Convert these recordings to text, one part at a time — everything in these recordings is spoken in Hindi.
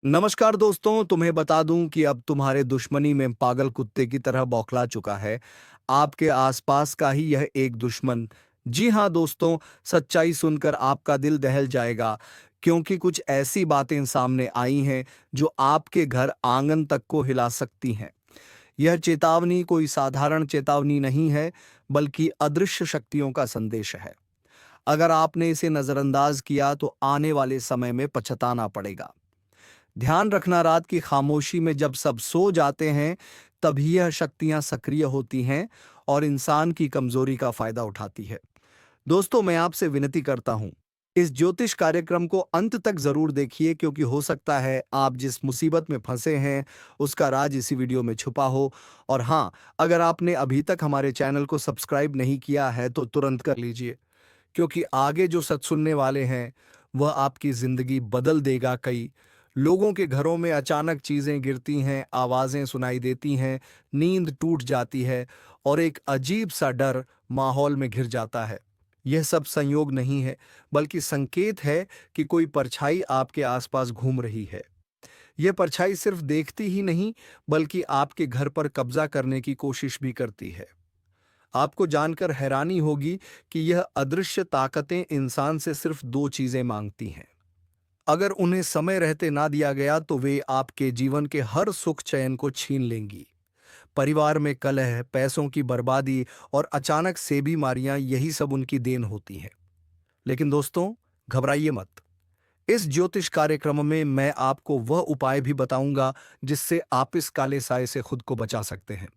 नमस्कार दोस्तों, तुम्हें बता दूं कि अब तुम्हारे दुश्मनी में पागल कुत्ते की तरह बौखला चुका है आपके आसपास का ही यह एक दुश्मन। जी हाँ दोस्तों, सच्चाई सुनकर आपका दिल दहल जाएगा, क्योंकि कुछ ऐसी बातें सामने आई हैं जो आपके घर आंगन तक को हिला सकती हैं। यह चेतावनी कोई साधारण चेतावनी नहीं है, बल्कि अदृश्य शक्तियों का संदेश है। अगर आपने इसे नजरअंदाज किया तो आने वाले समय में पछताना पड़ेगा। ध्यान रखना, रात की खामोशी में जब सब सो जाते हैं, तभी यह शक्तियां सक्रिय होती हैं और इंसान की कमजोरी का फायदा उठाती है। दोस्तों, मैं आपसे विनती करता हूं, इस ज्योतिष कार्यक्रम को अंत तक जरूर देखिए, क्योंकि हो सकता है आप जिस मुसीबत में फंसे हैं उसका राज इसी वीडियो में छुपा हो। और हाँ, अगर आपने अभी तक हमारे चैनल को सब्सक्राइब नहीं किया है तो तुरंत कर लीजिए, क्योंकि आगे जो सच सुनने वाले हैं वह आपकी जिंदगी बदल देगा। कई लोगों के घरों में अचानक चीजें गिरती हैं, आवाजें सुनाई देती हैं, नींद टूट जाती है और एक अजीब सा डर माहौल में घिर जाता है। यह सब संयोग नहीं है, बल्कि संकेत है कि कोई परछाई आपके आसपास घूम रही है। यह परछाई सिर्फ देखती ही नहीं, बल्कि आपके घर पर कब्जा करने की कोशिश भी करती है। आपको जानकर हैरानी होगी कि यह अदृश्य ताकतें इंसान से सिर्फ दो चीजें मांगती हैं। अगर उन्हें समय रहते ना दिया गया तो वे आपके जीवन के हर सुख चैन को छीन लेंगी। परिवार में कलह, पैसों की बर्बादी और अचानक से बीमारियां, यही सब उनकी देन होती हैं। लेकिन दोस्तों, घबराइए मत। इस ज्योतिष कार्यक्रम में मैं आपको वह उपाय भी बताऊंगा जिससे आप इस काले साए से खुद को बचा सकते हैं।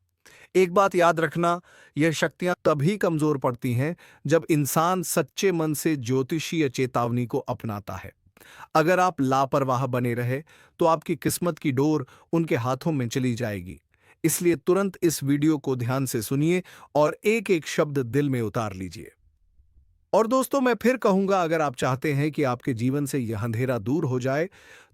एक बात याद रखना, यह शक्तियां तभी कमजोर पड़ती हैं जब इंसान सच्चे मन से ज्योतिषीय चेतावनी को अपनाता है। अगर आप लापरवाह बने रहे तो आपकी किस्मत की डोर उनके हाथों में चली जाएगी। इसलिए तुरंत इस वीडियो को ध्यान से सुनिए और एक एक शब्द दिल में उतार लीजिए। और दोस्तों, मैं फिर कहूंगा, अगर आप चाहते हैं कि आपके जीवन से यह अंधेरा दूर हो जाए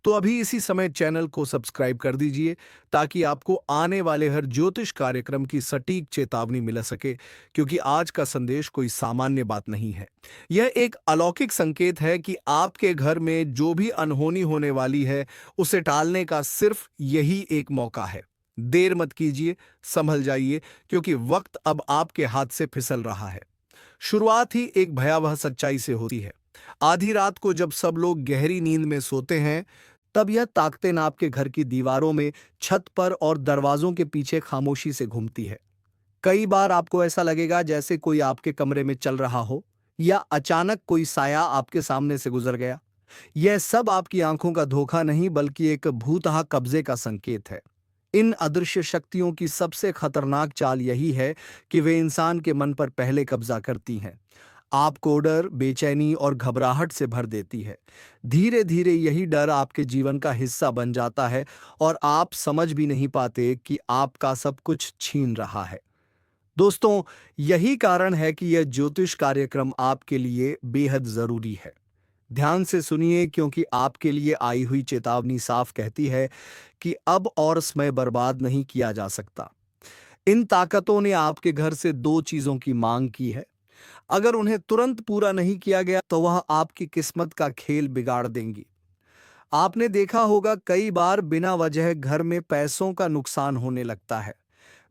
तो अभी इसी समय चैनल को सब्सक्राइब कर दीजिए, ताकि आपको आने वाले हर ज्योतिष कार्यक्रम की सटीक चेतावनी मिल सके। क्योंकि आज का संदेश कोई सामान्य बात नहीं है, यह एक अलौकिक संकेत है कि आपके घर में जो भी अनहोनी होने वाली है उसे टालने का सिर्फ यही एक मौका है। देर मत कीजिए, संभल जाइए, क्योंकि वक्त अब आपके हाथ से फिसल रहा है। शुरुआत ही एक भयावह सच्चाई से होती है। आधी रात को जब सब लोग गहरी नींद में सोते हैं, तब यह ताकतें आपके घर की दीवारों में, छत पर और दरवाजों के पीछे खामोशी से घूमती है। कई बार आपको ऐसा लगेगा जैसे कोई आपके कमरे में चल रहा हो, या अचानक कोई साया आपके सामने से गुजर गया। यह सब आपकी आंखों का धोखा नहीं, बल्कि एक भूतहा कब्जे का संकेत है। इन अदृश्य शक्तियों की सबसे खतरनाक चाल यही है कि वे इंसान के मन पर पहले कब्जा करती हैं। आपको डर, बेचैनी और घबराहट से भर देती है। धीरे धीरे यही डर आपके जीवन का हिस्सा बन जाता है और आप समझ भी नहीं पाते कि आपका सब कुछ छीन रहा है। दोस्तों, यही कारण है कि यह ज्योतिष कार्यक्रम आपके लिए बेहद जरूरी है। ध्यान से सुनिए, क्योंकि आपके लिए आई हुई चेतावनी साफ कहती है कि अब और समय बर्बाद नहीं किया जा सकता। इन ताकतों ने आपके घर से दो चीजों की मांग की है। अगर उन्हें तुरंत पूरा नहीं किया गया तो वह आपकी किस्मत का खेल बिगाड़ देंगी। आपने देखा होगा, कई बार बिना वजह घर में पैसों का नुकसान होने लगता है।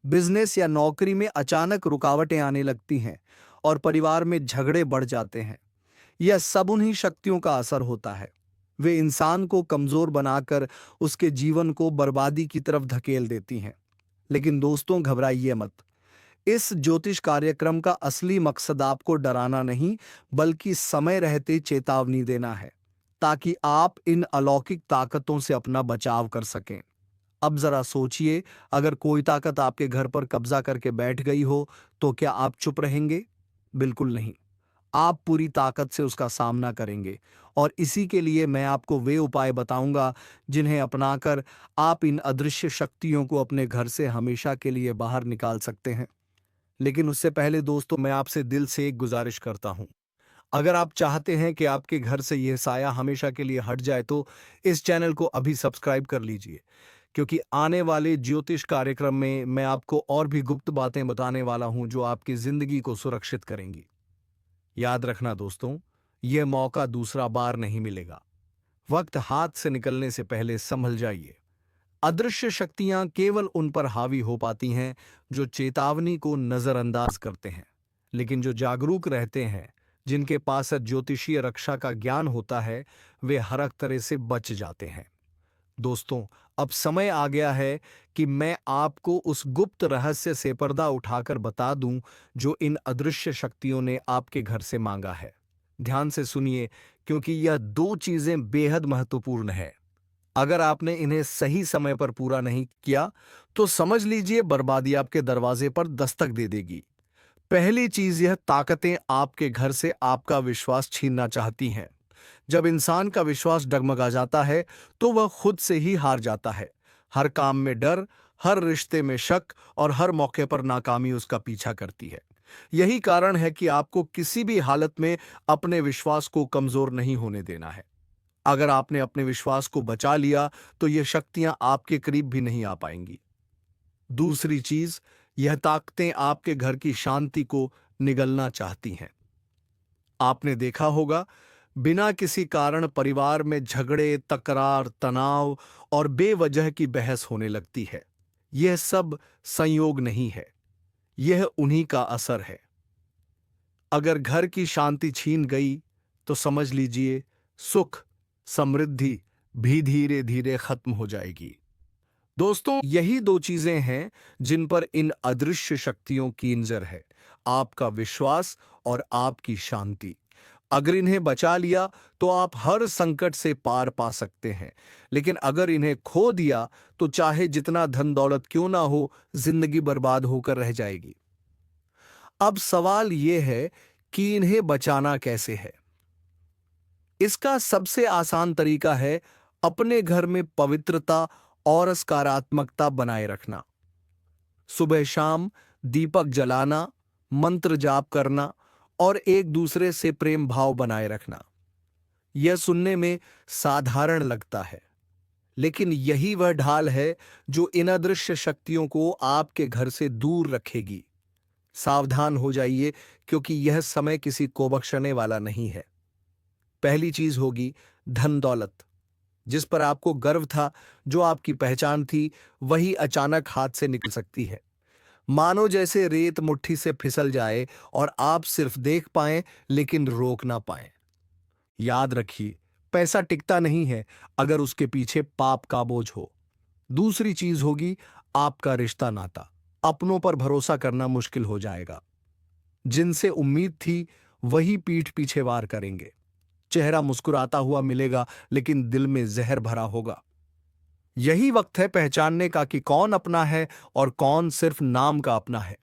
बिजनेस या नौकरी में अचानक रुकावटें आने लगती हैं और परिवार में झगड़े बढ़ जाते हैं। यह सब उन्हीं शक्तियों का असर होता है। वे इंसान को कमजोर बनाकर उसके जीवन को बर्बादी की तरफ धकेल देती हैं। लेकिन दोस्तों, घबराइए मत। इस ज्योतिष कार्यक्रम का असली मकसद आपको डराना नहीं, बल्कि समय रहते चेतावनी देना है, ताकि आप इन अलौकिक ताकतों से अपना बचाव कर सकें। अब जरा सोचिए, अगर कोई ताकत आपके घर पर कब्जा करके बैठ गई हो, तो क्या आप चुप रहेंगे? बिल्कुल नहीं। आप पूरी ताकत से उसका सामना करेंगे। और इसी के लिए मैं आपको वे उपाय बताऊंगा जिन्हें अपनाकर आप इन अदृश्य शक्तियों को अपने घर से हमेशा के लिए बाहर निकाल सकते हैं। लेकिन उससे पहले दोस्तों, मैं आपसे दिल से एक गुजारिश करता हूं। अगर आप चाहते हैं कि आपके घर से यह साया हमेशा के लिए हट जाए तो इस चैनल को अभी सब्सक्राइब कर लीजिए, क्योंकि आने वाले ज्योतिष कार्यक्रम में मैं आपको और भी गुप्त बातें बताने वाला हूं जो आपकी जिंदगी को सुरक्षित करेंगी। याद रखना दोस्तों, यह मौका दूसरा बार नहीं मिलेगा। वक्त हाथ से निकलने से पहले संभल जाइए। अदृश्य शक्तियां केवल उन पर हावी हो पाती हैं जो चेतावनी को नजरअंदाज करते हैं, लेकिन जो जागरूक रहते हैं, जिनके पास ज्योतिषीय रक्षा का ज्ञान होता है, वे हर एक तरह से बच जाते हैं। दोस्तों, अब समय आ गया है कि मैं आपको उस गुप्त रहस्य से पर्दा उठाकर बता दूं जो इन अदृश्य शक्तियों ने आपके घर से मांगा है। ध्यान से सुनिए, क्योंकि यह दो चीजें बेहद महत्वपूर्ण है। अगर आपने इन्हें सही समय पर पूरा नहीं किया तो समझ लीजिए बर्बादी आपके दरवाजे पर दस्तक दे देगी। पहली चीज, यह ताकतें आपके घर से आपका विश्वास छीनना चाहती हैं। जब इंसान का विश्वास डगमगा जाता है तो वह खुद से ही हार जाता है। हर काम में डर, हर रिश्ते में शक और हर मौके पर नाकामी उसका पीछा करती है। यही कारण है कि आपको किसी भी हालत में अपने विश्वास को कमजोर नहीं होने देना है। अगर आपने अपने विश्वास को बचा लिया तो ये शक्तियां आपके करीब भी नहीं आ पाएंगी। दूसरी चीज, यह ताकतें आपके घर की शांति को निगलना चाहती हैं। आपने देखा होगा, बिना किसी कारण परिवार में झगड़े, तकरार, तनाव और बेवजह की बहस होने लगती है। यह सब संयोग नहीं है, यह उन्हीं का असर है। अगर घर की शांति छीन गई तो समझ लीजिए सुख, समृद्धि भी धीरे धीरे खत्म हो जाएगी। दोस्तों, यही दो चीजें हैं जिन पर इन अदृश्य शक्तियों की नजर है, आपका विश्वास और आपकी शांति। अगर इन्हें बचा लिया तो आप हर संकट से पार पा सकते हैं, लेकिन अगर इन्हें खो दिया तो चाहे जितना धन दौलत क्यों ना हो, जिंदगी बर्बाद होकर रह जाएगी। अब सवाल यह है कि इन्हें बचाना कैसे है। इसका सबसे आसान तरीका है अपने घर में पवित्रता और सकारात्मकता बनाए रखना। सुबह शाम दीपक जलाना, मंत्र जाप करना और एक दूसरे से प्रेम भाव बनाए रखना। यह सुनने में साधारण लगता है, लेकिन यही वह ढाल है जो इन अदृश्य शक्तियों को आपके घर से दूर रखेगी। सावधान हो जाइए, क्योंकि यह समय किसी को बख्शने वाला नहीं है। पहली चीज होगी धन दौलत। जिस पर आपको गर्व था, जो आपकी पहचान थी, वही अचानक हाथ से निकल सकती है। मानो जैसे रेत मुट्ठी से फिसल जाए और आप सिर्फ देख पाएं लेकिन रोक ना पाएं। याद रखिए, पैसा टिकता नहीं है अगर उसके पीछे पाप का बोझ हो। दूसरी चीज होगी आपका रिश्ता नाता। अपनों पर भरोसा करना मुश्किल हो जाएगा। जिनसे उम्मीद थी वही पीठ पीछे वार करेंगे। चेहरा मुस्कुराता हुआ मिलेगा लेकिन दिल में जहर भरा होगा। यही वक्त है पहचानने का कि कौन अपना है और कौन सिर्फ नाम का अपना है।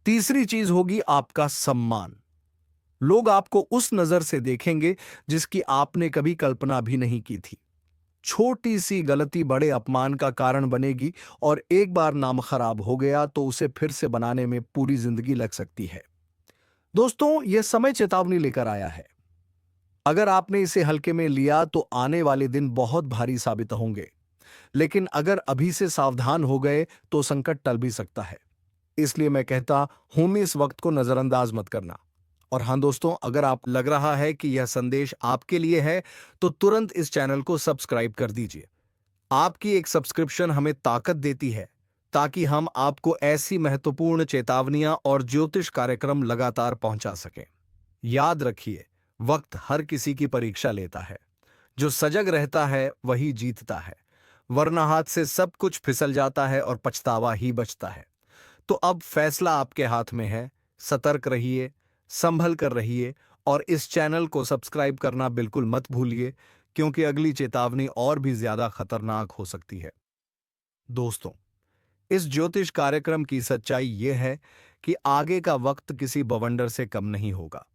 तीसरी चीज होगी आपका सम्मान। लोग आपको उस नजर से देखेंगे जिसकी आपने कभी कल्पना भी नहीं की थी। छोटी सी गलती बड़े अपमान का कारण बनेगी और एक बार नाम खराब हो गया तो उसे फिर से बनाने में पूरी जिंदगी लग सकती है। दोस्तों, यह समय चेतावनी लेकर आया है। अगर आपने इसे हल्के में लिया तो आने वाले दिन बहुत भारी साबित होंगे, लेकिन अगर अभी से सावधान हो गए तो संकट टल भी सकता है। इसलिए मैं कहता हूं, इस वक्त को नजरअंदाज मत करना। और हाँ दोस्तों, अगर आप लग रहा है कि यह संदेश आपके लिए है तो तुरंत इस चैनल को सब्सक्राइब कर दीजिए। आपकी एक सब्सक्रिप्शन हमें ताकत देती है ताकि हम आपको ऐसी महत्वपूर्ण चेतावनियां और ज्योतिष कार्यक्रम लगातार पहुंचा सकें। याद रखिए, वक्त हर किसी की परीक्षा लेता है। जो सजग रहता है वही जीतता है, वरना हाथ से सब कुछ फिसल जाता है और पछतावा ही बचता है। तो अब फैसला आपके हाथ में है। सतर्क रहिए, संभल कर रहिए और इस चैनल को सब्सक्राइब करना बिल्कुल मत भूलिए, क्योंकि अगली चेतावनी और भी ज्यादा खतरनाक हो सकती है। दोस्तों, इस ज्योतिष कार्यक्रम की सच्चाई यह है कि आगे का वक्त किसी बवंडर से कम नहीं होगा।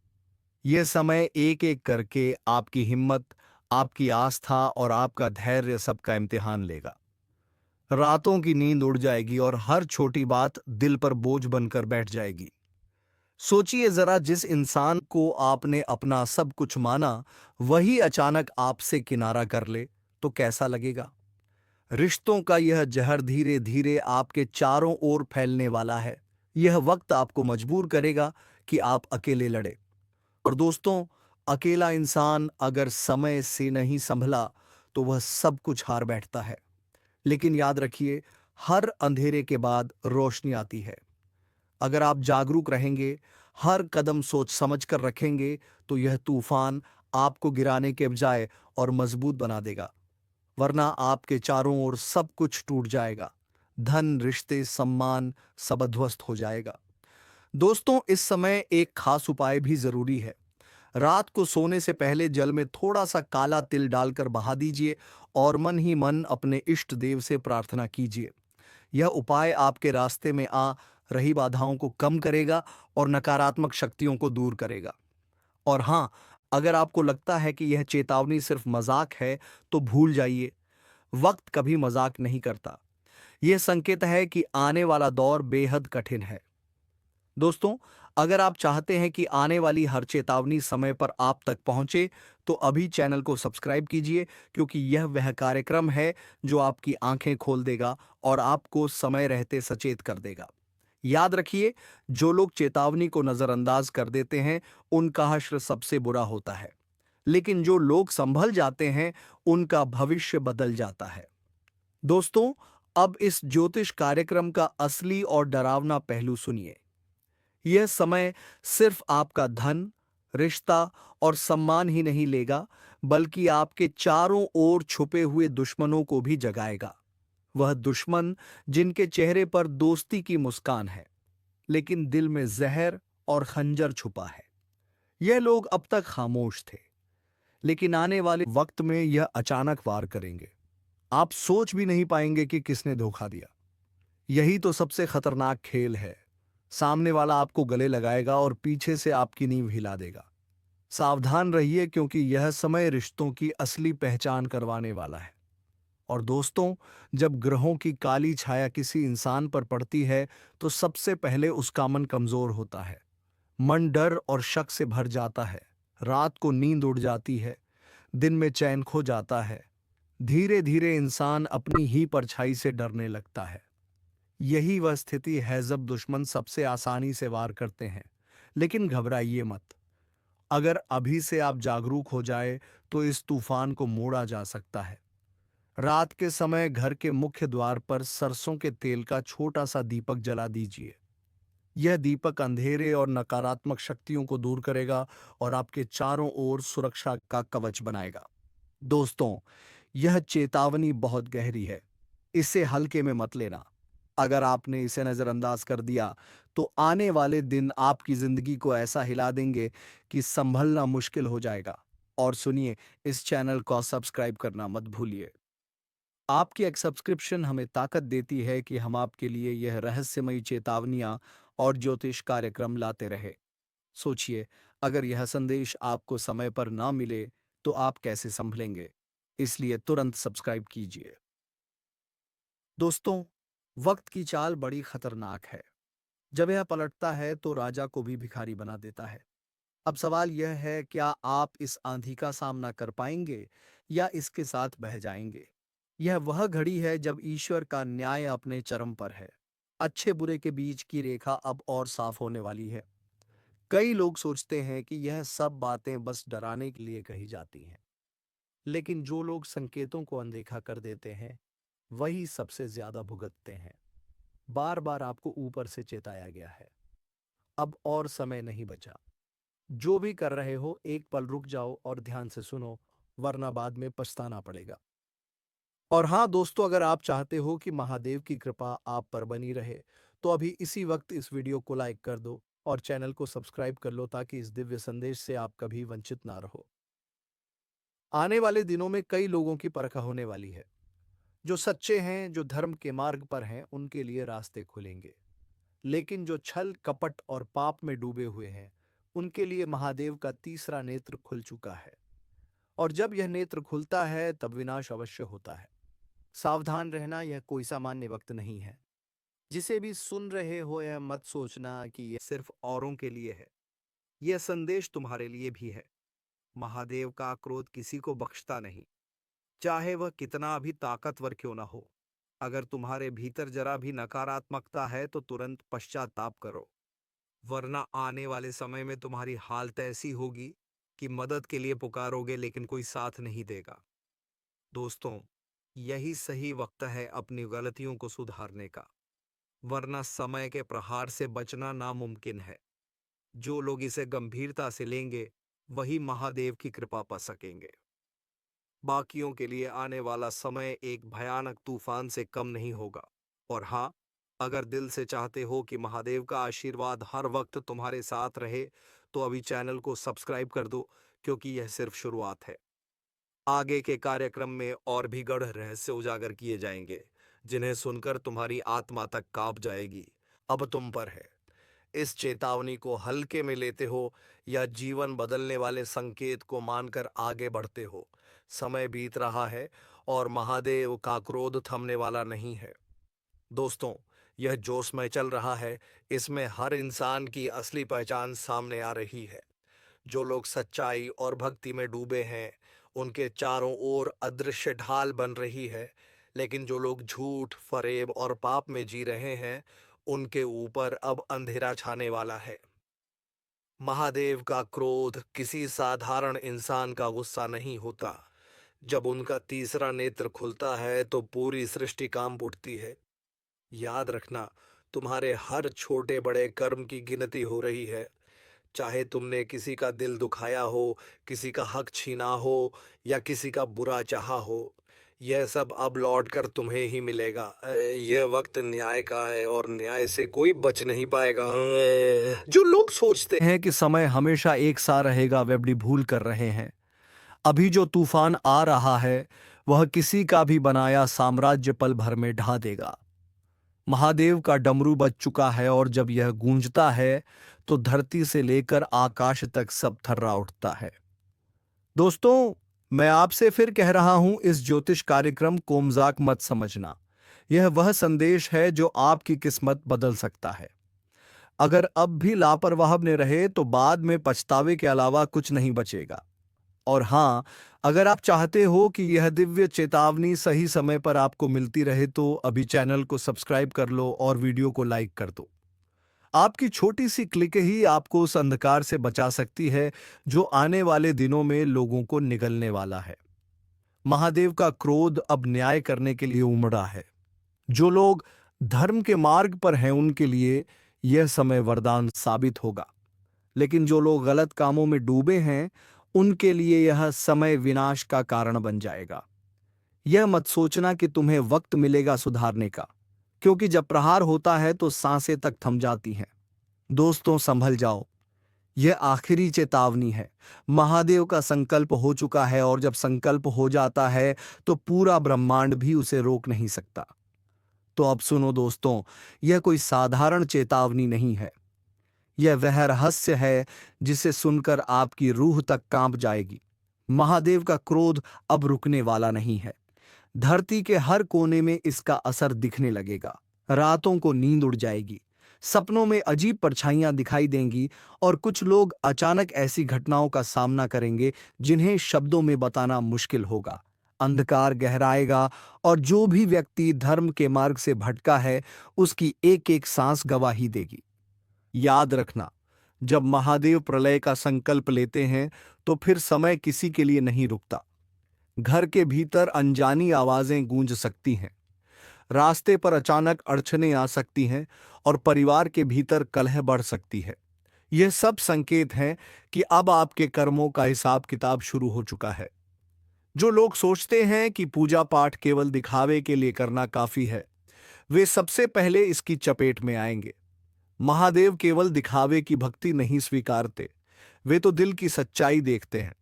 यह समय एक एक करके आपकी हिम्मत, आपकी आस्था और आपका धैर्य सबका इम्तिहान लेगा। रातों की नींद उड़ जाएगी और हर छोटी बात दिल पर बोझ बनकर बैठ जाएगी। सोचिए जरा, जिस इंसान को आपने अपना सब कुछ माना, वही अचानक आपसे किनारा कर ले तो कैसा लगेगा। रिश्तों का यह जहर धीरे धीरे आपके चारों ओर फैलने वाला है। यह वक्त आपको मजबूर करेगा कि आप अकेले लड़े। और दोस्तों, अकेला इंसान अगर समय से नहीं संभला तो वह सब कुछ हार बैठता है। लेकिन याद रखिए, हर अंधेरे के बाद रोशनी आती है। अगर आप जागरूक रहेंगे, हर कदम सोच समझ कर रखेंगे, तो यह तूफान आपको गिराने के बजाय और मजबूत बना देगा। वरना आपके चारों ओर सब कुछ टूट जाएगा। धन, रिश्ते, सम्मान सब ध्वस्त हो जाएगा। दोस्तों, इस समय एक खास उपाय भी जरूरी है। रात को सोने से पहले जल में थोड़ा सा काला तिल डालकर बहा दीजिए और मन ही मन अपने इष्ट देव से प्रार्थना कीजिए। यह उपाय आपके रास्ते में आ रही बाधाओं को कम करेगा और नकारात्मक शक्तियों को दूर करेगा। और हाँ, अगर आपको लगता है कि यह चेतावनी सिर्फ मजाक है, तो भूल जाइए। वक्त कभी मजाक नहीं करता। यह संकेत है कि आने वाला दौर बेहद कठिन है। दोस्तों, अगर आप चाहते हैं कि आने वाली हर चेतावनी समय पर आप तक पहुंचे, तो अभी चैनल को सब्सक्राइब कीजिए, क्योंकि यह वह कार्यक्रम है जो आपकी आंखें खोल देगा और आपको समय रहते सचेत कर देगा। याद रखिए, जो लोग चेतावनी को नजरअंदाज कर देते हैं, उनका हश्र सबसे बुरा होता है। लेकिन जो लोग संभल जाते हैं, उनका भविष्य बदल जाता है। दोस्तों, अब इस ज्योतिष कार्यक्रम का असली और डरावना पहलू सुनिए। यह समय सिर्फ आपका धन, रिश्ता और सम्मान ही नहीं लेगा, बल्कि आपके चारों ओर छुपे हुए दुश्मनों को भी जगाएगा। वह दुश्मन जिनके चेहरे पर दोस्ती की मुस्कान है, लेकिन दिल में जहर और खंजर छुपा है। यह लोग अब तक खामोश थे, लेकिन आने वाले वक्त में यह अचानक वार करेंगे। आप सोच भी नहीं पाएंगे कि किसने धोखा दिया। यही तो सबसे खतरनाक खेल है। सामने वाला आपको गले लगाएगा और पीछे से आपकी नींव हिला देगा। सावधान रहिए, क्योंकि यह समय रिश्तों की असली पहचान करवाने वाला है। और दोस्तों, जब ग्रहों की काली छाया किसी इंसान पर पड़ती है, तो सबसे पहले उसका मन कमजोर होता है। मन डर और शक से भर जाता है। रात को नींद उड़ जाती है, दिन में चैन खो जाता है। धीरे धीरे इंसान अपनी ही परछाई से डरने लगता है। यही वह स्थिति है जब दुश्मन सबसे आसानी से वार करते हैं। लेकिन घबराइए मत। अगर अभी से आप जागरूक हो जाए, तो इस तूफान को मोड़ा जा सकता है। रात के समय घर के मुख्य द्वार पर सरसों के तेल का छोटा सा दीपक जला दीजिए। यह दीपक अंधेरे और नकारात्मक शक्तियों को दूर करेगा और आपके चारों ओर सुरक्षा का कवच बनाएगा। दोस्तों, यह चेतावनी बहुत गहरी है। इसे हल्के में मत लेना। अगर आपने इसे नजरअंदाज कर दिया, तो आने वाले दिन आपकी जिंदगी को ऐसा हिला देंगे कि संभलना मुश्किल हो जाएगा। और सुनिए, इस चैनल को सब्सक्राइब करना मत भूलिए। आपकी एक सब्सक्रिप्शन हमें ताकत देती है कि हम आपके लिए यह रहस्यमयी चेतावनियां और ज्योतिष कार्यक्रम लाते रहे। सोचिए, अगर यह संदेश आपको समय पर ना मिले, तो आप कैसे संभलेंगे? इसलिए तुरंत सब्सक्राइब कीजिए। दोस्तों, वक्त की चाल बड़ी खतरनाक है। जब यह पलटता है, तो राजा को भी भिखारी बना देता है। अब सवाल यह है, क्या आप इस आंधी का सामना कर पाएंगे या इसके साथ बह जाएंगे? यह वह घड़ी है जब ईश्वर का न्याय अपने चरम पर है। अच्छे बुरे के बीच की रेखा अब और साफ होने वाली है। कई लोग सोचते हैं कि यह सब बातें बस डराने के लिए कही जाती हैं। लेकिन जो लोग संकेतों को अनदेखा कर देते हैं, वही सबसे ज्यादा भुगतते हैं। बार बार आपको ऊपर से चेताया गया है। अब और समय नहीं बचा। जो भी कर रहे हो, एक पल रुक जाओ और ध्यान से सुनो, वरना बाद में पछताना पड़ेगा। और हाँ दोस्तों, अगर आप चाहते हो कि महादेव की कृपा आप पर बनी रहे, तो अभी इसी वक्त इस वीडियो को लाइक कर दो और चैनल को सब्सक्राइब कर लो, ताकि इस दिव्य संदेश से आप कभी वंचित ना रहो। आने वाले दिनों में कई लोगों की परख होने वाली है। जो सच्चे हैं, जो धर्म के मार्ग पर हैं, उनके लिए रास्ते खुलेंगे। लेकिन जो छल, कपट और पाप में डूबे हुए हैं, उनके लिए महादेव का तीसरा नेत्र खुल चुका है। और जब यह नेत्र खुलता है, तब विनाश अवश्य होता है। सावधान रहना, यह कोई सामान्य वक्त नहीं है। जिसे भी सुन रहे हो, यह मत सोचना कि यह सिर्फ औरों के लिए है। यह संदेश तुम्हारे लिए भी है। महादेव का क्रोध किसी को बख्शता नहीं, चाहे वह कितना भी ताकतवर क्यों ना हो। अगर तुम्हारे भीतर जरा भी नकारात्मकता है, तो तुरंत पश्चाताप करो, वरना आने वाले समय में तुम्हारी हालत ऐसी होगी कि मदद के लिए पुकारोगे लेकिन कोई साथ नहीं देगा। दोस्तों, यही सही वक्त है अपनी गलतियों को सुधारने का, वरना समय के प्रहार से बचना नामुमकिन है। जो लोग इसे गंभीरता से लेंगे वही महादेव की कृपा पा सकेंगे। बाकियों के लिए आने वाला समय एक भयानक तूफान से कम नहीं होगा। और हाँ, अगर दिल से चाहते हो कि महादेव का आशीर्वाद हर वक्त तुम्हारे साथ रहे तो अभी चैनल को सब्सक्राइब कर दो, क्योंकि यह सिर्फ शुरुआत है। आगे के कार्यक्रम में और भी गढ़ रहस्य उजागर किए जाएंगे, जिन्हें सुनकर तुम्हारी आत्मा तक कांप जाएगी। अब तुम पर है, इस चेतावनी को हल्के में लेते हो या जीवन बदलने वाले संकेत को मानकर आगे बढ़ते हो। समय बीत रहा है और महादेव का क्रोध थमने वाला नहीं है। दोस्तों, यह जोश में चल रहा है, इसमें हर इंसान की असली पहचान सामने आ रही है। जो लोग सच्चाई और भक्ति में डूबे हैं उनके चारों ओर अदृश्य ढाल बन रही है, लेकिन जो लोग झूठ, फरेब और पाप में जी रहे हैं उनके ऊपर अब अंधेरा छाने वाला है। महादेव का क्रोध किसी साधारण इंसान का गुस्सा नहीं होता। जब उनका तीसरा नेत्र खुलता है तो पूरी सृष्टि कांप उठती है। याद रखना, तुम्हारे हर छोटे बड़े कर्म की गिनती हो रही है। चाहे तुमने किसी का दिल दुखाया हो, किसी का हक छीना हो या किसी का बुरा चाहा हो, यह सब अब लौट कर तुम्हें ही मिलेगा। यह वक्त न्याय का है और न्याय से कोई बच नहीं पाएगा। जो लोग सोचते हैं कि समय हमेशा एक सा रहेगा, वे बड़ी भूल कर रहे हैं। अभी जो तूफान आ रहा है वह किसी का भी बनाया साम्राज्य पल भर में ढा देगा। महादेव का डमरू बज चुका है और जब यह गूंजता है तो धरती से लेकर आकाश तक सब थर्रा उठता है। दोस्तों, मैं आपसे फिर कह रहा हूं, इस ज्योतिष कार्यक्रम को मजाक मत समझना। यह वह संदेश है जो आपकी किस्मत बदल सकता है। अगर अब भी लापरवाह बने रहे तो बाद में पछतावे के अलावा कुछ नहीं बचेगा। और हाँ, अगर आप चाहते हो कि यह दिव्य चेतावनी सही समय पर आपको मिलती रहे तो अभी चैनल को सब्सक्राइब कर लो और वीडियो को लाइक कर दो। आपकी छोटी सी क्लिक ही आपको उस अंधकार से बचा सकती है जो आने वाले दिनों में लोगों को निगलने वाला है। महादेव का क्रोध अब न्याय करने के लिए उमड़ा है। जो लोग धर्म के मार्ग पर हैं उनके लिए यह समय वरदान साबित होगा, लेकिन जो लोग गलत कामों में डूबे हैं उनके लिए यह समय विनाश का कारण बन जाएगा। यह मत सोचना कि तुम्हें वक्त मिलेगा सुधारने का, क्योंकि जब प्रहार होता है तो सांसें तक थम जाती हैं। दोस्तों, संभल जाओ, यह आखिरी चेतावनी है। महादेव का संकल्प हो चुका है और जब संकल्प हो जाता है तो पूरा ब्रह्मांड भी उसे रोक नहीं सकता। तो अब सुनो दोस्तों, यह कोई साधारण चेतावनी नहीं है। यह वह रहस्य है जिसे सुनकर आपकी रूह तक कांप जाएगी। महादेव का क्रोध अब रुकने वाला नहीं है। धरती के हर कोने में इसका असर दिखने लगेगा। रातों को नींद उड़ जाएगी, सपनों में अजीब परछाइयां दिखाई देंगी और कुछ लोग अचानक ऐसी घटनाओं का सामना करेंगे जिन्हें शब्दों में बताना मुश्किल होगा। अंधकार गहराएगा और जो भी व्यक्ति धर्म के मार्ग से भटका है उसकी एक एक सांस गवाही देगी। याद रखना, जब महादेव प्रलय का संकल्प लेते हैं तो फिर समय किसी के लिए नहीं रुकता। घर के भीतर अनजानी आवाजें गूंज सकती हैं, रास्ते पर अचानक अड़चनें आ सकती हैं और परिवार के भीतर कलह बढ़ सकती है। यह सब संकेत हैं कि अब आपके कर्मों का हिसाब किताब शुरू हो चुका है। जो लोग सोचते हैं कि पूजा पाठ केवल दिखावे के लिए करना काफी है, वे सबसे पहले इसकी चपेट में आएंगे। महादेव केवल दिखावे की भक्ति नहीं स्वीकारते, वे तो दिल की सच्चाई देखते हैं।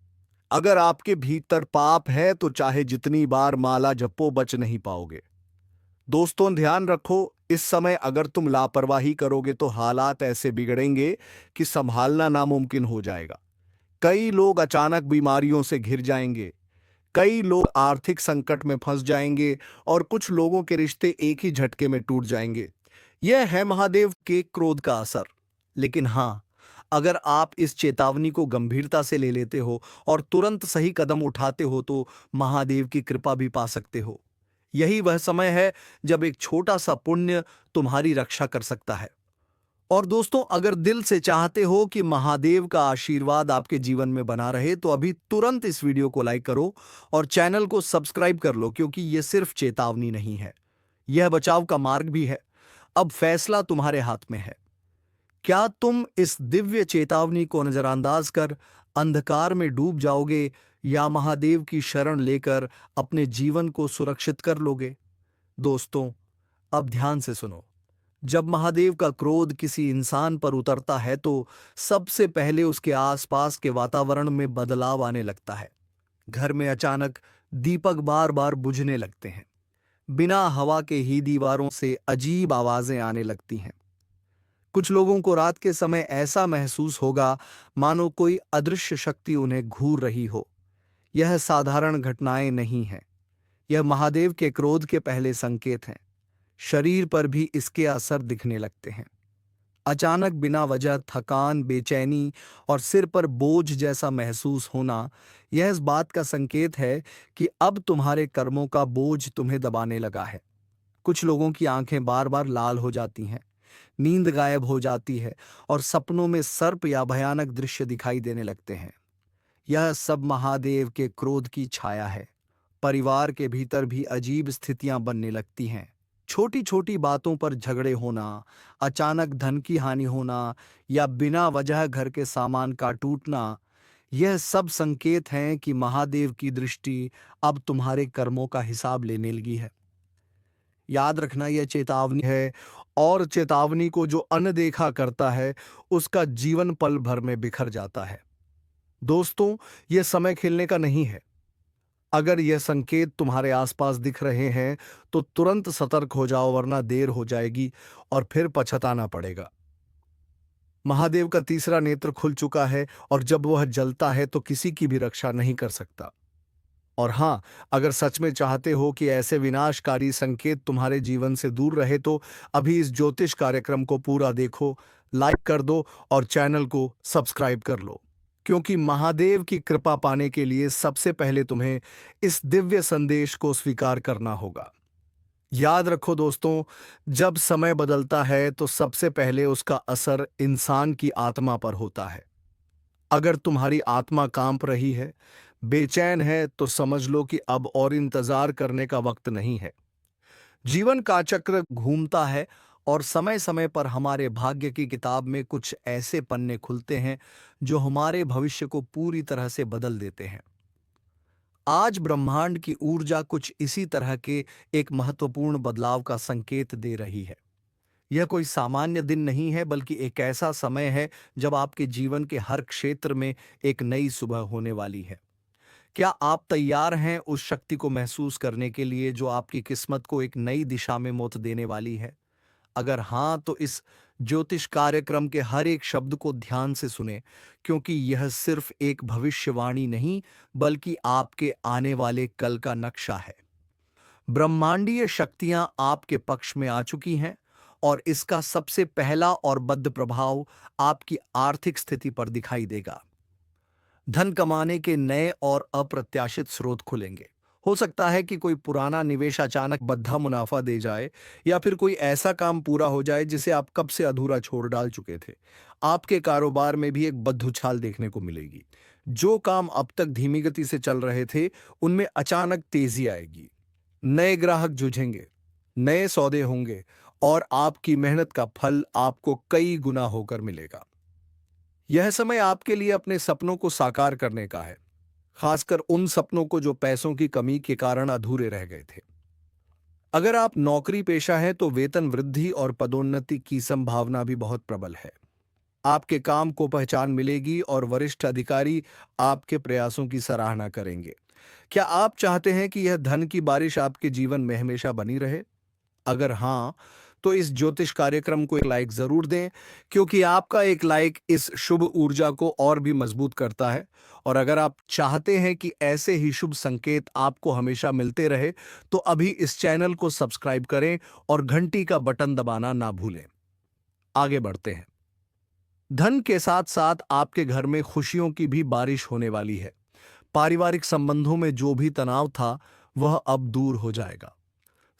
अगर आपके भीतर पाप है तो चाहे जितनी बार माला जपो बच नहीं पाओगे। दोस्तों, ध्यान रखो, इस समय अगर तुम लापरवाही करोगे तो हालात ऐसे बिगड़ेंगे कि संभालना नामुमकिन हो जाएगा। कई लोग अचानक बीमारियों से घिर जाएंगे, कई लोग आर्थिक संकट में फंस जाएंगे और कुछ लोगों के रिश्ते एक ही झटके में टूट जाएंगे। यह है महादेव के क्रोध का असर। लेकिन हाँ, अगर आप इस चेतावनी को गंभीरता से ले लेते हो और तुरंत सही कदम उठाते हो तो महादेव की कृपा भी पा सकते हो। यही वह समय है जब एक छोटा सा पुण्य तुम्हारी रक्षा कर सकता है। और दोस्तों, अगर दिल से चाहते हो कि महादेव का आशीर्वाद आपके जीवन में बना रहे तो अभी तुरंत इस वीडियो को लाइक करो और चैनल को सब्सक्राइब कर लो, क्योंकि यह सिर्फ चेतावनी नहीं है, यह बचाव का मार्ग भी है। अब फैसला तुम्हारे हाथ में है। क्या तुम इस दिव्य चेतावनी को नजरअंदाज कर अंधकार में डूब जाओगे, या महादेव की शरण लेकर अपने जीवन को सुरक्षित कर लोगे? दोस्तों, अब ध्यान से सुनो। जब महादेव का क्रोध किसी इंसान पर उतरता है तो सबसे पहले उसके आसपास के वातावरण में बदलाव आने लगता है। घर में अचानक दीपक बार बार बुझने लगते हैं। बिना हवा के ही दीवारों से अजीब आवाजें आने लगती हैं। कुछ लोगों को रात के समय ऐसा महसूस होगा मानो कोई अदृश्य शक्ति उन्हें घूर रही हो। यह साधारण घटनाएं नहीं हैं। यह महादेव के क्रोध के पहले संकेत हैं। शरीर पर भी इसके असर दिखने लगते हैं। अचानक बिना वजह थकान, बेचैनी और सिर पर बोझ जैसा महसूस होना, यह इस बात का संकेत है कि अब तुम्हारे कर्मों का बोझ तुम्हें दबाने लगा है। कुछ लोगों की आंखें बार बार लाल हो जाती हैं, नींद गायब हो जाती है और सपनों में सर्प या भयानक दृश्य दिखाई देने लगते हैं। यह सब महादेव के क्रोध की छाया है। परिवार के भीतर भी अजीब स्थितियां बनने लगती हैं। छोटी छोटी बातों पर झगड़े होना, अचानक धन की हानि होना या बिना वजह घर के सामान का टूटना, यह सब संकेत हैं कि महादेव की दृष्टि अब तुम्हारे कर्मों का हिसाब लेने लगी है। याद रखना, यह चेतावनी है, और चेतावनी को जो अनदेखा करता है उसका जीवन पल भर में बिखर जाता है। दोस्तों, यह समय खेलने का नहीं है। अगर यह संकेत तुम्हारे आसपास दिख रहे हैं तो तुरंत सतर्क हो जाओ, वरना देर हो जाएगी और फिर पछताना पड़ेगा। महादेव का तीसरा नेत्र खुल चुका है और जब वह जलता है तो किसी की भी रक्षा नहीं कर सकता। और हां, अगर सच में चाहते हो कि ऐसे विनाशकारी संकेत तुम्हारे जीवन से दूर रहे तो अभी इस ज्योतिष कार्यक्रम को पूरा देखो, लाइक कर दो और चैनल को सब्सक्राइब कर लो, क्योंकि महादेव की कृपा पाने के लिए सबसे पहले तुम्हें इस दिव्य संदेश को स्वीकार करना होगा। याद रखो दोस्तों, जब समय बदलता है तो सबसे पहले उसका असर इंसान की आत्मा पर होता है। अगर तुम्हारी आत्मा कांप रही है, बेचैन है, तो समझ लो कि अब और इंतजार करने का वक्त नहीं है। जीवन का चक्र घूमता है और समय समय पर हमारे भाग्य की किताब में कुछ ऐसे पन्ने खुलते हैं जो हमारे भविष्य को पूरी तरह से बदल देते हैं। आज ब्रह्मांड की ऊर्जा कुछ इसी तरह के एक महत्वपूर्ण बदलाव का संकेत दे रही है। यह कोई सामान्य दिन नहीं है, बल्कि एक ऐसा समय है जब आपके जीवन के हर क्षेत्र में एक नई सुबह होने वाली है। क्या आप तैयार हैं उस शक्ति को महसूस करने के लिए जो आपकी किस्मत को एक नई दिशा में मोड़ देने वाली है? अगर हाँ, तो इस ज्योतिष कार्यक्रम के हर एक शब्द को ध्यान से सुने, क्योंकि यह सिर्फ एक भविष्यवाणी नहीं, बल्कि आपके आने वाले कल का नक्शा है। ब्रह्मांडीय शक्तियां आपके पक्ष में आ चुकी हैं और इसका सबसे पहला और बद्ध प्रभाव आपकी आर्थिक स्थिति पर दिखाई देगा। धन कमाने के नए और अप्रत्याशित स्रोत खुलेंगे। हो सकता है कि कोई पुराना निवेश अचानक बद्धा मुनाफा दे जाए, या फिर कोई ऐसा काम पूरा हो जाए जिसे आप कब से अधूरा छोड़ डाल चुके थे। आपके कारोबार में भी एक बद्ध-उछाल देखने को मिलेगी। जो काम अब तक धीमी गति से चल रहे थे, उनमें अचानक तेजी आएगी। नए ग्राहक जुझेंगे, नए सौदे होंगे और आपकी मेहनत का फल आपको कई गुना होकर मिलेगा। यह समय आपके लिए अपने सपनों को साकार करने का है, खासकर उन सपनों को जो पैसों की कमी के कारण अधूरे रह गए थे। अगर आप नौकरी पेशा हैं तो वेतन वृद्धि और पदोन्नति की संभावना भी बहुत प्रबल है। आपके काम को पहचान मिलेगी और वरिष्ठ अधिकारी आपके प्रयासों की सराहना करेंगे। क्या आप चाहते हैं कि यह धन की बारिश आपके जीवन में हमेशा बनी रहे? अगर हाँ, तो इस ज्योतिष कार्यक्रम को एक लाइक जरूर दें, क्योंकि आपका एक लाइक इस शुभ ऊर्जा को और भी मजबूत करता है। और अगर आप चाहते हैं कि ऐसे ही शुभ संकेत आपको हमेशा मिलते रहे, तो अभी इस चैनल को सब्सक्राइब करें और घंटी का बटन दबाना ना भूलें। आगे बढ़ते हैं। धन के साथ साथ आपके घर में खुशियों की भी बारिश होने वाली है। पारिवारिक संबंधों में जो भी तनाव था, वह अब दूर हो जाएगा।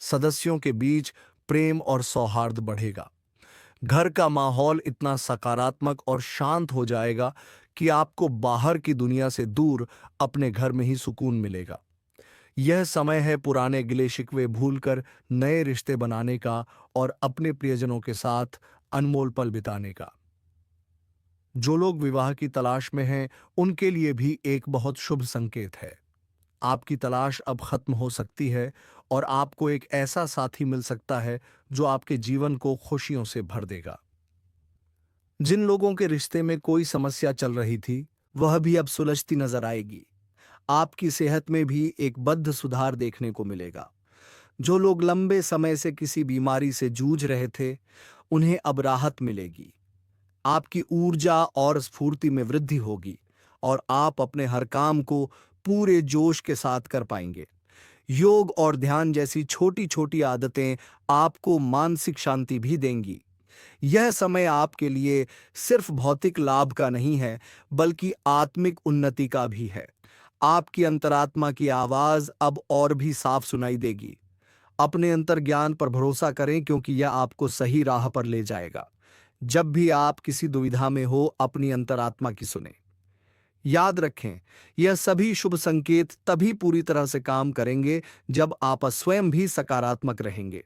सदस्यों के बीच प्रेम और सौहार्द बढ़ेगा। घर का माहौल इतना सकारात्मक और शांत हो जाएगा कि आपको बाहर की दुनिया से दूर अपने घर में ही सुकून मिलेगा। यह समय है पुराने गिले शिकवे भूलकर नए रिश्ते बनाने का और अपने प्रियजनों के साथ अनमोल पल बिताने का। जो लोग विवाह की तलाश में हैं, उनके लिए भी एक बहुत शुभ संकेत है। आपकी तलाश अब खत्म हो सकती है और आपको एक ऐसा साथी मिल सकता है जो आपके जीवन को खुशियों से भर देगा। जिन लोगों के रिश्ते में कोई समस्या चल रही थी, वह भी अब सुलझती नजर आएगी। आपकी सेहत में भी एक बद्ध सुधार देखने को मिलेगा। जो लोग लंबे समय से किसी बीमारी से जूझ रहे थे, उन्हें अब राहत मिलेगी। आपकी ऊर्जा और स्फूर्ति में वृद्धि होगी और आप अपने हर काम को पूरे जोश के साथ कर पाएंगे। योग और ध्यान जैसी छोटी-छोटी आदतें आपको मानसिक शांति भी देंगी। यह समय आपके लिए सिर्फ भौतिक लाभ का नहीं है, बल्कि आत्मिक उन्नति का भी है। आपकी अंतरात्मा की आवाज अब और भी साफ सुनाई देगी। अपने अंतर्ज्ञान पर भरोसा करें क्योंकि यह आपको सही राह पर ले जाएगा। जब भी आप किसी दुविधा में हो, अपनी अंतरात्मा की सुने। याद रखें, यह सभी शुभ संकेत तभी पूरी तरह से काम करेंगे जब आप स्वयं भी सकारात्मक रहेंगे।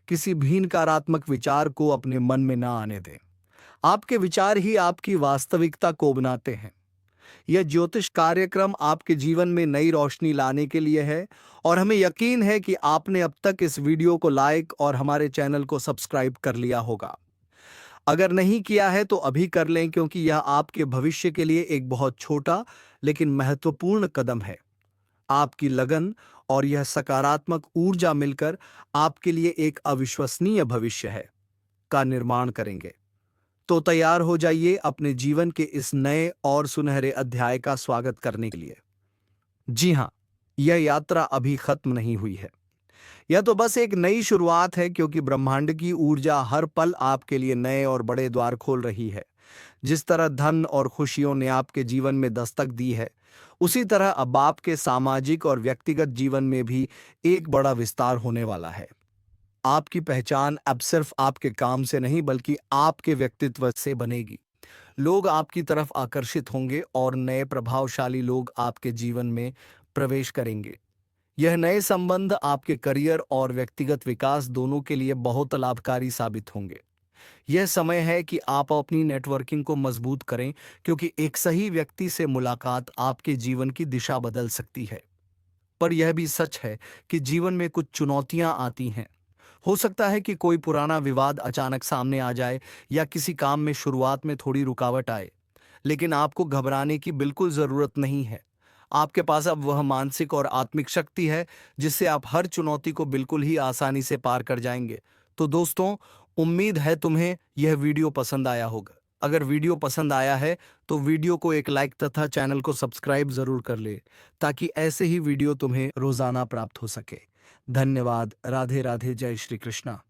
किसी भी नकारात्मक विचार को अपने मन में ना आने दें। आपके विचार ही आपकी वास्तविकता को बनाते हैं। यह ज्योतिष कार्यक्रम आपके जीवन में नई रोशनी लाने के लिए है और हमें यकीन है कि आपने अब तक इस वीडियो को लाइक और हमारे चैनल को सब्सक्राइब कर लिया होगा। अगर नहीं किया है तो अभी कर लें क्योंकि यह आपके भविष्य के लिए एक बहुत छोटा लेकिन महत्वपूर्ण कदम है। आपकी लगन और यह सकारात्मक ऊर्जा मिलकर आपके लिए एक अविश्वसनीय भविष्य है का निर्माण करेंगे। तो तैयार हो जाइए अपने जीवन के इस नए और सुनहरे अध्याय का स्वागत करने के लिए। जी हाँ, यह यात्रा अभी खत्म नहीं हुई है। यह तो बस एक नई शुरुआत है क्योंकि ब्रह्मांड की ऊर्जा हर पल आपके लिए नए और बड़े द्वार खोल रही है। जिस तरह धन और खुशियों ने आपके जीवन में दस्तक दी है, उसी तरह अब आपके सामाजिक और व्यक्तिगत जीवन में भी एक बड़ा विस्तार होने वाला है। आपकी पहचान अब सिर्फ आपके काम से नहीं बल्कि आपके व्यक्तित्व से बनेगी। लोग आपकी तरफ आकर्षित होंगे और नए प्रभावशाली लोग आपके जीवन में प्रवेश करेंगे। यह नए संबंध आपके करियर और व्यक्तिगत विकास दोनों के लिए बहुत लाभकारी साबित होंगे। यह समय है कि आप अपनी नेटवर्किंग को मजबूत करें क्योंकि एक सही व्यक्ति से मुलाकात आपके जीवन की दिशा बदल सकती है। पर यह भी सच है कि जीवन में कुछ चुनौतियां आती हैं। हो सकता है कि कोई पुराना विवाद अचानक सामने आ जाए या किसी काम में शुरुआत में थोड़ी रुकावट आए। लेकिन आपको घबराने की बिल्कुल जरूरत नहीं है। आपके पास अब वह मानसिक और आत्मिक शक्ति है जिससे आप हर चुनौती को बिल्कुल ही आसानी से पार कर जाएंगे। तो दोस्तों, उम्मीद है तुम्हें यह वीडियो पसंद आया होगा। अगर वीडियो पसंद आया है तो वीडियो को एक लाइक तथा चैनल को सब्सक्राइब जरूर कर ले ताकि ऐसे ही वीडियो तुम्हें रोजाना प्राप्त हो सके। धन्यवाद। राधे राधे। जय श्री कृष्णा।